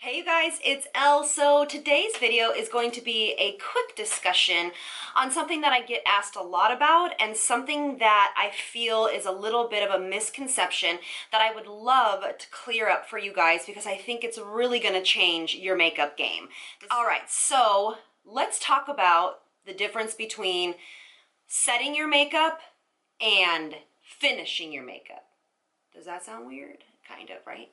Hey you guys, it's Elle. So today's video is going to be a quick discussion on something that I get asked a lot about and something that I feel is a little bit of a misconception that I would love to clear up for you guys because I think it's really going to change your makeup game. All right, so let's talk about the difference between setting your makeup and finishing your makeup. Does that sound weird? Kind of, right?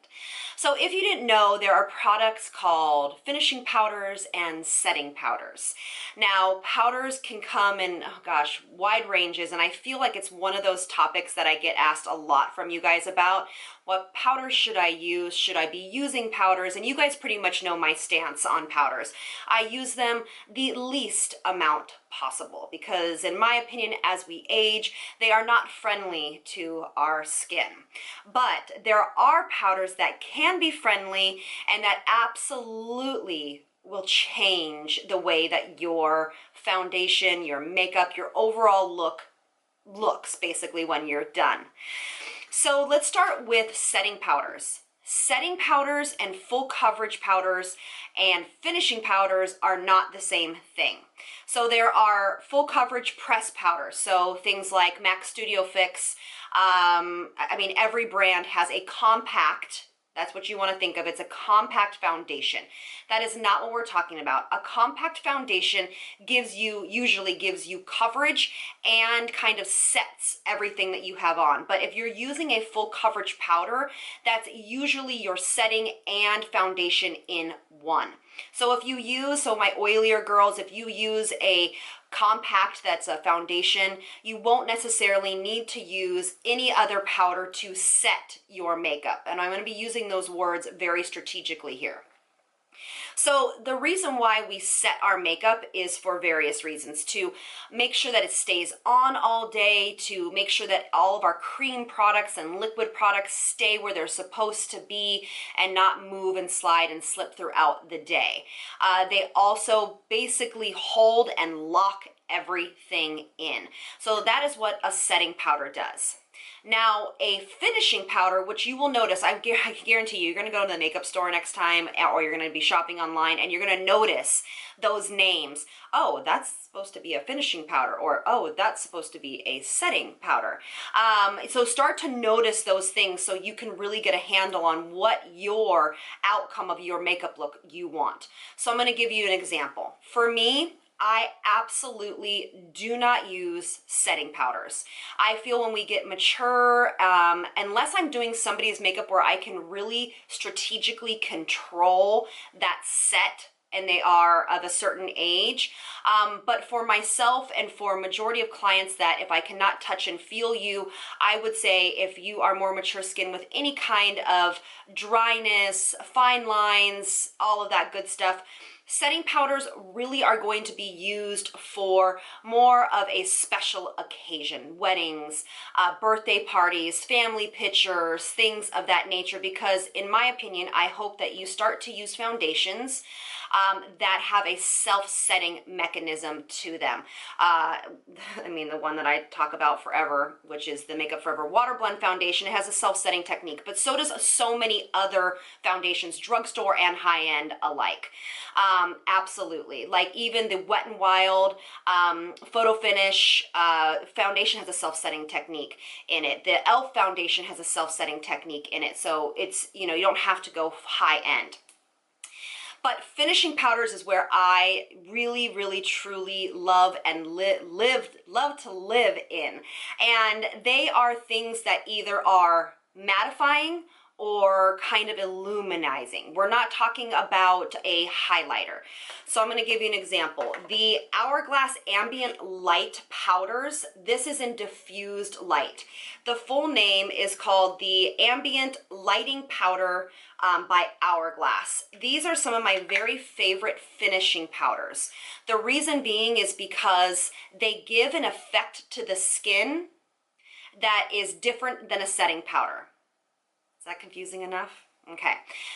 So if you didn't know, there are products called finishing powders and setting powders. Now, powders can come in, oh gosh, wide ranges, and I feel like it's one of those topics that I get asked a lot from you guys about. What powders should I use? Should I be using powders? And you guys pretty much know my stance on powders. I use them the least amount possible because, in my opinion, as we age, they are not friendly to our skin. But there are powders that can be friendly and that absolutely will change the way that your foundation, your makeup, your overall looks basically when you're done. So let's start with setting powders. Setting powders and full coverage powders and finishing powders are not the same thing. So there are full coverage press powders, so things like MAC Studio Fix. Every brand has a compact. That's what you want to think of. It's a compact foundation. That is not what we're talking about. A compact foundation usually gives you coverage and kind of sets everything that you have on. But if you're using a full coverage powder, that's usually your setting and foundation in one. So my oilier girls, if you use a compact that's a foundation, you won't necessarily need to use any other powder to set your makeup. And I'm going to be using those words very strategically here. So the reason why we set our makeup is for various reasons: to make sure that it stays on all day, to make sure that all of our cream products and liquid products stay where they're supposed to be and not move and slide and slip throughout the day. They also basically hold and lock everything in. So that is what a setting powder does. Now, a finishing powder, which you will notice, I guarantee you're going to go to the makeup store next time, or you're going to be shopping online, and you're going to notice those names. Oh, that's supposed to be a finishing powder, or oh, that's supposed to be a setting powder. So start to notice those things so you can really get a handle on what your outcome of your makeup look you want. So I'm going to give you an example. For me, I absolutely do not use setting powders. I feel when we get mature, unless I'm doing somebody's makeup where I can really strategically control that set and they are of a certain age. But for myself and for a majority of clients that if I cannot touch and feel you, I would say if you are more mature skin with any kind of dryness, fine lines, all of that good stuff, setting powders really are going to be used for more of a special occasion, weddings, birthday parties, family pictures, things of that nature, because in my opinion, I hope that you start to use foundations that have a self-setting mechanism to them. The one that I talk about forever, which is the Makeup Forever Water Blend Foundation, it has a self-setting technique, but so does so many other foundations, drugstore and high-end alike. Absolutely. Like even the Wet n Wild Photo Finish foundation has a self-setting technique in it. The e.l.f. foundation has a self-setting technique in it. So it's, you don't have to go high-end. But finishing powders is where I really, really, truly love and love to live in. And they are things that either are mattifying or kind of illuminizing. We're not talking about a highlighter. So I'm going to give you an example. The Hourglass Ambient Light Powders, this is in diffused light. The full name is called the Ambient Lighting Powder by Hourglass. These are some of my very favorite finishing powders. The reason being is because they give an effect to the skin that is different than a setting powder. Is that confusing enough? Okay,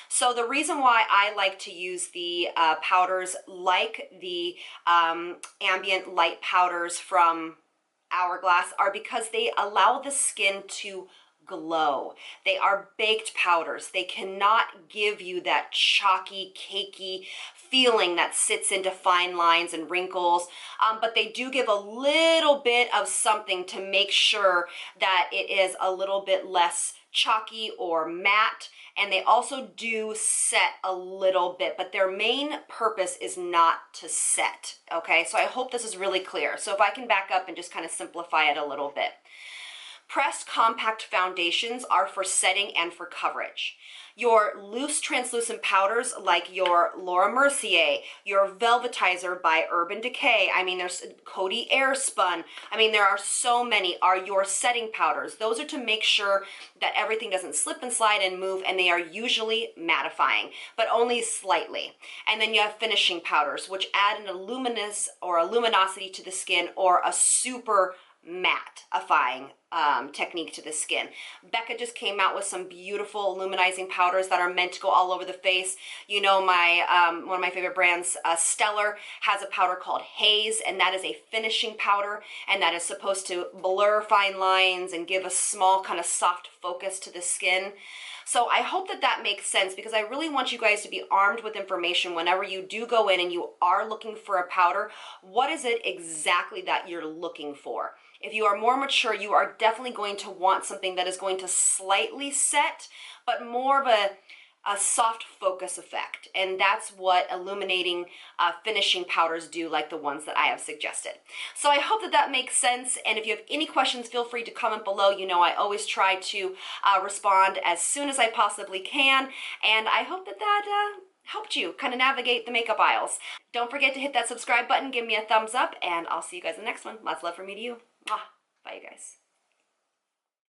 so the reason why I like to use the powders like the ambient light powders from Hourglass are because they allow the skin to glow. They are baked powders. They cannot give you that chalky, cakey feeling that sits into fine lines and wrinkles, but they do give a little bit of something to make sure that it is a little bit less chalky or matte, and they also do set a little bit, but their main purpose is not to set, okay? So I hope this is really clear. So if I can back up and just kind of simplify it a little bit. Pressed compact foundations are for setting and for coverage. Your loose translucent powders like your Laura Mercier, your Velvetizer by Urban Decay, I mean there's Coty Airspun, I mean there are so many, are your setting powders. Those are to make sure that everything doesn't slip and slide and move, and they are usually mattifying, but only slightly. And then you have finishing powders, which add an luminous or a luminosity to the skin, or a super mattifying technique to the skin. Becca just came out with some beautiful luminizing powders that are meant to go all over the face. You know, my one of my favorite brands, Stellar, has a powder called Haze, and that is a finishing powder, and that is supposed to blur fine lines and give a small kind of soft focus to the skin. So I hope that that makes sense, because I really want you guys to be armed with information whenever you do go in and you are looking for a powder. What is it exactly that you're looking for? If you are more mature, you are definitely going to want something that is going to slightly set, but more of a soft focus effect. And that's what illuminating finishing powders do, like the ones that I have suggested. So I hope that that makes sense. And if you have any questions, feel free to comment below. You know, I always try to respond as soon as I possibly can. And I hope that that helped you kind of navigate the makeup aisles. Don't forget to hit that subscribe button, give me a thumbs up, and I'll see you guys in the next one. Lots of love from me to you. Mwah. Bye, you guys.